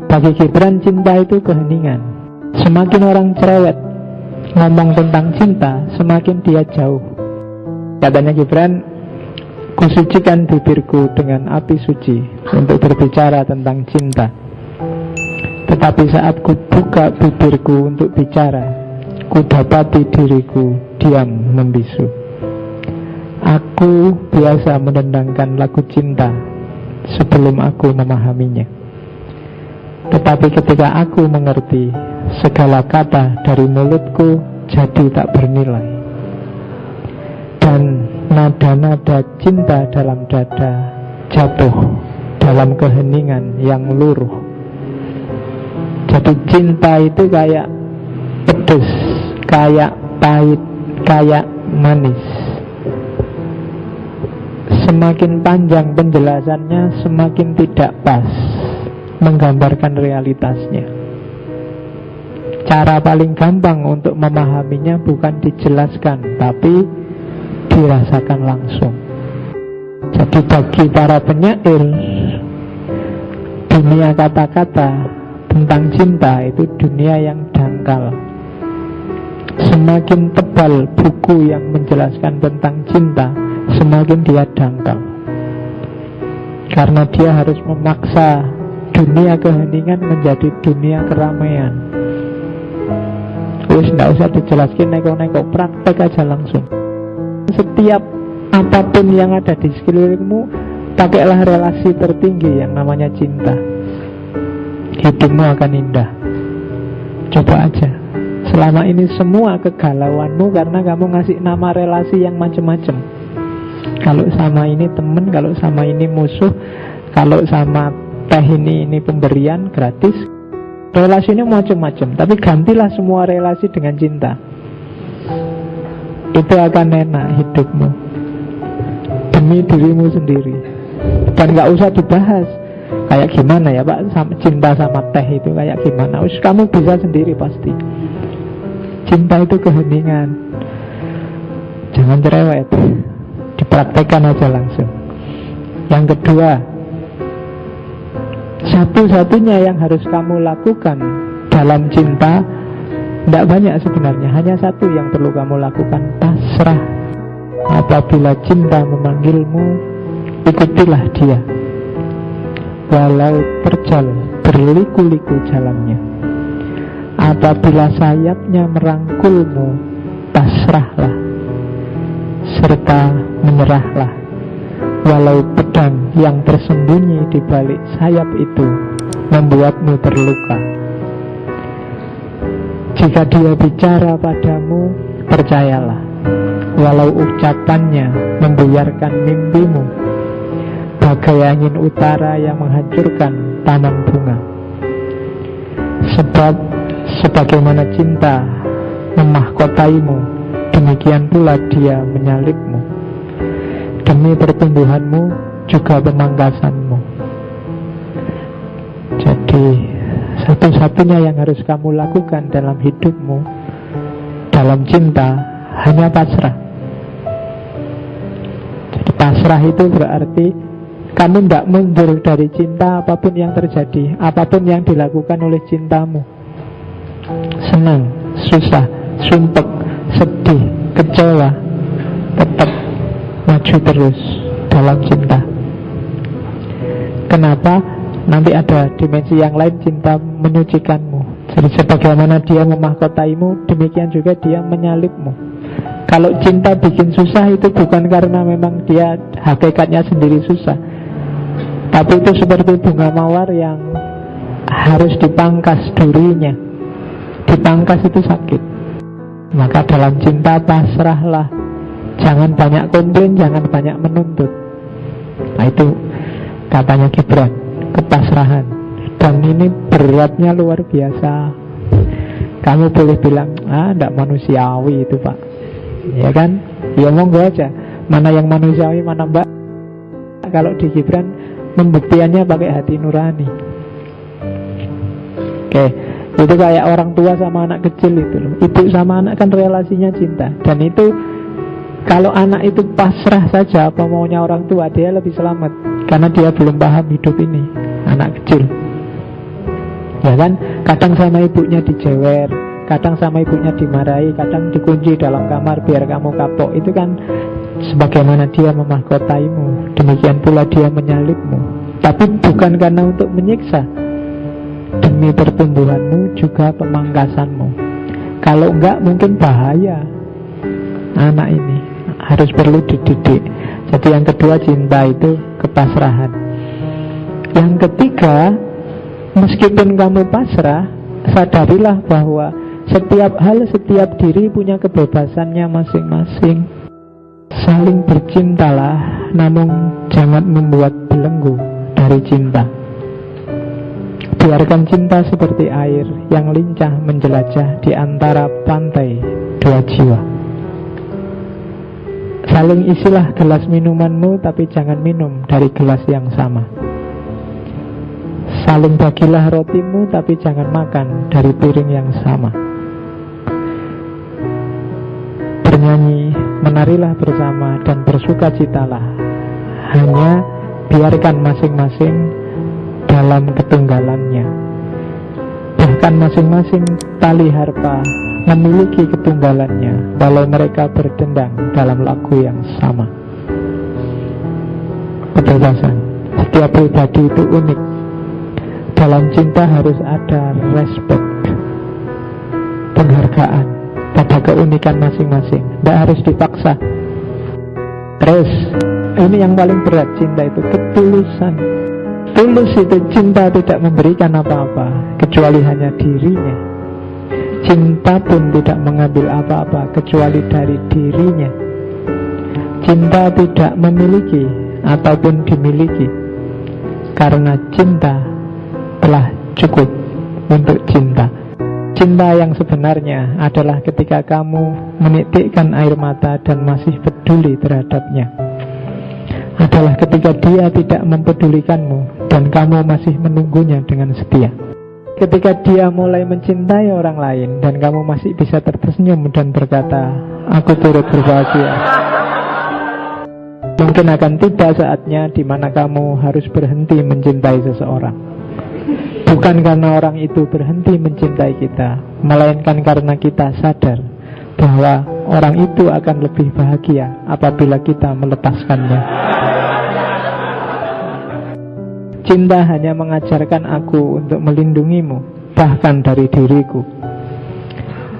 Bagi Gibran cinta itu keheningan. Semakin orang cerewet ngomong tentang cinta, semakin dia jauh. Katanya Gibran, kusucikan bibirku dengan api suci untuk berbicara tentang cinta. Tetapi saat ku buka bibirku untuk bicara, ku dapati diriku diam membisu. Aku biasa mendendangkan lagu cinta sebelum aku memahaminya. Tetapi ketika aku mengerti, segala kata dari mulutku jadi tak bernilai. Dan nada-nada cinta dalam dada jatuh dalam keheningan yang luruh. Jadi cinta itu kayak pedes, kayak pahit, kayak manis. Semakin panjang penjelasannya, semakin tidak pas menggambarkan realitasnya. Cara paling gampang untuk memahaminya bukan dijelaskan, tapi dirasakan langsung. Jadi bagi para penyair, dunia kata-kata tentang cinta itu dunia yang dangkal. Semakin tebal buku yang menjelaskan tentang cinta, semakin dia dangkal. Karena dia harus memaksa dunia keheningan menjadi dunia keramaian. Terus tidak usah dijelaskan, neko-neko, praktek aja langsung. Setiap apapun yang ada di sekelilingmu, pakailah relasi tertinggi yang namanya cinta. Hidupmu akan indah. Coba aja. Selama ini semua kegalauanmu karena kamu ngasih nama relasi yang macam-macam. Kalau sama ini teman, kalau sama ini musuh, kalau sama teh ini pemberian gratis. Relasi ini macam-macam, tapi gantilah semua relasi dengan cinta. Itu akan enak hidupmu demi dirimu sendiri. Dan gak usah dibahas kayak gimana ya Pak, cinta sama teh itu kayak gimana. Kamu bisa sendiri pasti. Cinta itu keheningan. Jangan cerewet, dipraktekkan aja langsung. Yang kedua, satu-satunya yang harus kamu lakukan dalam cinta, tidak banyak sebenarnya, hanya satu yang perlu kamu lakukan, pasrah. Apabila cinta memanggilmu, ikutilah dia, walau terjal berliku-liku jalannya. Apabila sayapnya merangkulmu, pasrahlah serta menyerahlah, walau pedang yang tersembunyi di balik sayap itu membuatmu terluka. Jika dia bicara padamu, percayalah, walau ucapannya membuyarkan mimpimu, bagai angin utara yang menghancurkan taman bunga. Sebab sebagaimana cinta memahkotaimu, demikian pula dia menyalipmu. Demi pertumbuhanmu juga pemangkasanmu. Jadi satu-satunya yang harus kamu lakukan dalam hidupmu, dalam cinta, hanya pasrah. Jadi pasrah itu berarti kamu tidak mundur dari cinta apapun yang terjadi, apapun yang dilakukan oleh cintamu. Senang, susah, sumpek, sedih, kecewa, tetap maju terus dalam cinta. Kenapa? Nanti ada dimensi yang lain, cinta menyucikanmu. Jadi sebagaimana dia memahkotaimu, demikian juga dia menyalipmu. Kalau cinta bikin susah, itu bukan karena memang dia hakikatnya sendiri susah, tapi itu seperti bunga mawar yang harus dipangkas durinya. Dipangkas itu sakit. Maka dalam cinta pasrahlah. Jangan banyak komplain, jangan banyak menuntut. Nah itu katanya Gibran, kepasrahan. Dan ini beratnya luar biasa. Kamu boleh bilang, tidak manusiawi itu Pak, ya kan? Ya monggo aja. Mana yang manusiawi, mana Mbak? Kalau di Gibran, pembuktiannya pakai hati nurani. Oke, itu kayak orang tua sama anak kecil itu loh. Ibu sama anak kan relasinya cinta. Dan itu kalau anak itu pasrah saja apa maunya orang tua, dia lebih selamat. Karena dia belum paham hidup ini, anak kecil. Ya kan, kadang sama ibunya dijewer, kadang sama ibunya dimarahi, kadang dikunci dalam kamar biar kamu kapok. Itu kan sebagaimana dia memahkotaimu, demikian pula dia menyalibmu. Tapi bukan karena untuk menyiksa, demi pertumbuhanmu juga pemangkasanmu. Kalau enggak mungkin bahaya. Anak ini harus perlu dididik. Jadi yang kedua, cinta itu kepasrahan. Yang ketiga, meskipun kamu pasrah, sadarilah bahwa setiap hal, setiap diri punya kebebasannya masing-masing. Saling bercintalah, namun jangan membuat belenggu dari cinta. Biarkan cinta seperti air yang lincah menjelajah di antara pantai dua jiwa. Saling isilah gelas minumanmu, tapi jangan minum dari gelas yang sama. Saling bagilah rotimu, tapi jangan makan dari piring yang sama. Bernyanyi, menarilah bersama dan bersukacitalah. Hanya biarkan masing-masing dalam ketunggalannya. Bahkan masing-masing tali harpa memiliki ketunggalannya, walau mereka berdendang dalam lagu yang sama. Kebebasan. Setiap pribadi itu unik. Dalam cinta harus ada respect, penghargaan pada keunikan masing-masing. Tidak harus dipaksa. Terus, ini yang paling berat cinta itu, ketulusan. Tulus itu cinta tidak memberikan apa-apa kecuali hanya dirinya. Cinta pun tidak mengambil apa-apa kecuali dari dirinya. Cinta tidak memiliki ataupun dimiliki, karena cinta telah cukup untuk cinta. Cinta yang sebenarnya adalah ketika kamu menitikkan air mata dan masih peduli terhadapnya. Adalah ketika dia tidak mempedulikanmu dan kamu masih menunggunya dengan setia. Ketika dia mulai mencintai orang lain dan kamu masih bisa tersenyum dan berkata, aku turut berbahagia. Mungkin akan tiba saatnya di mana kamu harus berhenti mencintai seseorang. Bukan karena orang itu berhenti mencintai kita, melainkan karena kita sadar bahwa orang itu akan lebih bahagia apabila kita melepaskannya. Cinta hanya mengajarkan aku untuk melindungimu, bahkan dari diriku.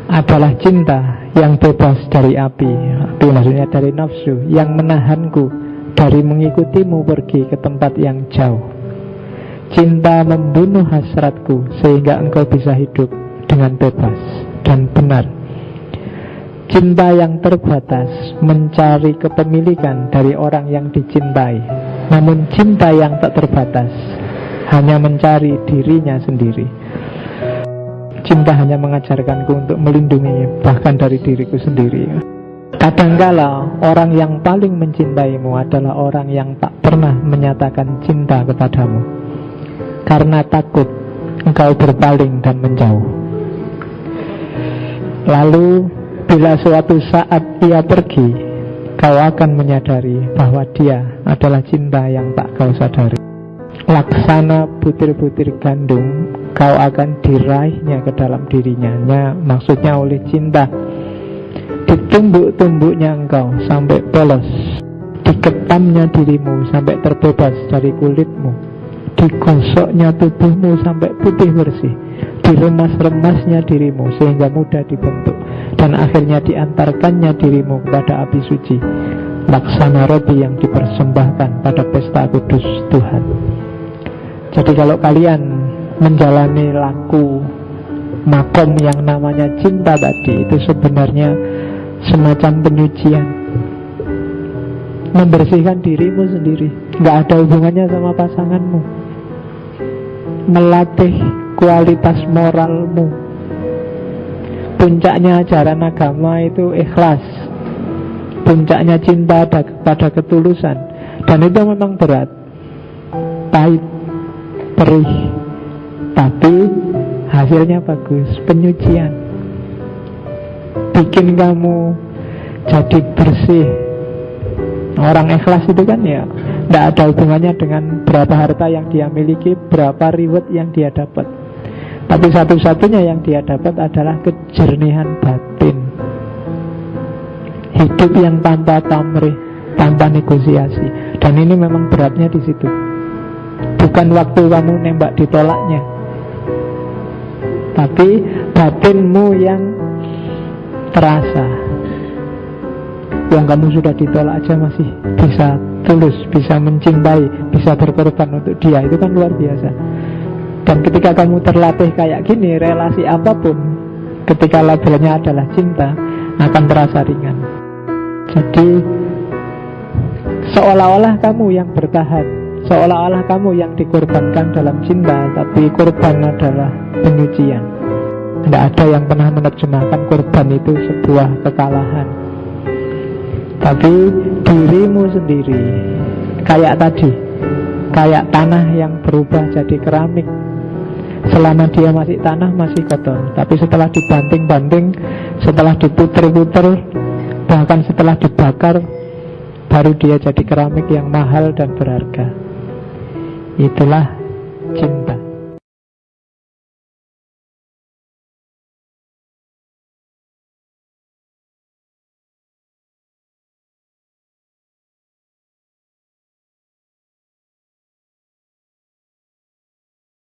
Adalah cinta yang bebas dari api. Api maksudnya dari nafsu, yang menahanku dari mengikutimu pergi ke tempat yang jauh. Cinta membunuh hasratku sehingga engkau bisa hidup dengan bebas dan benar. Cinta yang terbatas mencari kepemilikan dari orang yang dicintai. Namun cinta yang tak terbatas hanya mencari dirinya sendiri. Cinta hanya mengajarkanku untuk melindungi bahkan dari diriku sendiri. Kadangkala orang yang paling mencintaimu adalah orang yang tak pernah menyatakan cinta kepadamu, karena takut engkau berpaling dan menjauh. Lalu bila suatu saat ia pergi, kau akan menyadari bahwa dia adalah cinta yang tak kau sadari. Laksana butir-butir gandum, kau akan diraihnya ke dalam dirinya. Maksudnya oleh cinta. Ditumbuk-tumbuknya engkau sampai polos, diketamnya dirimu sampai terbebas dari kulitmu, digosoknya tubuhmu sampai putih bersih, diremas-remasnya dirimu sehingga mudah dibentuk, dan akhirnya diantarkannya dirimu kepada api suci, laksana roti yang dipersembahkan pada pesta kudus Tuhan. Jadi kalau kalian menjalani laku makom yang namanya cinta tadi, itu sebenarnya semacam penyucian, membersihkan dirimu sendiri, gak ada hubungannya sama pasanganmu, melatih kualitas moralmu. Puncaknya ajaran agama itu ikhlas, puncaknya cinta pada ketulusan. Dan itu memang berat, pahit, perih, tapi hasilnya bagus. Penyucian bikin kamu jadi bersih. Orang ikhlas itu kan ya tidak ada hubungannya dengan berapa harta yang dia miliki, berapa reward yang dia dapat. Tapi satu-satunya yang dia dapat adalah kejernihan batin, hidup yang tanpa pamrih, tanpa negosiasi. Dan ini memang beratnya di situ. Bukan waktu kamu nembak ditolaknya, tapi batinmu yang terasa. Yang kamu sudah ditolak aja masih bisa tulus, bisa mencintai, bisa berkorban untuk dia. Itu kan luar biasa. Dan ketika kamu terlatih kayak gini, relasi apapun ketika labelnya adalah cinta akan terasa ringan. Jadi seolah-olah kamu yang bertahan, seolah-olah kamu yang dikorbankan dalam cinta, tapi korban adalah penyucian. Tidak ada yang pernah menerjemahkan korban itu sebuah kekalahan, tapi dirimu sendiri. Kayak tadi, kayak tanah yang berubah jadi keramik. Selama dia masih tanah, masih kotor. Tapi setelah dibanting-banting, setelah diputer-puter, bahkan setelah dibakar, baru dia jadi keramik yang mahal dan berharga. Itulah cinta.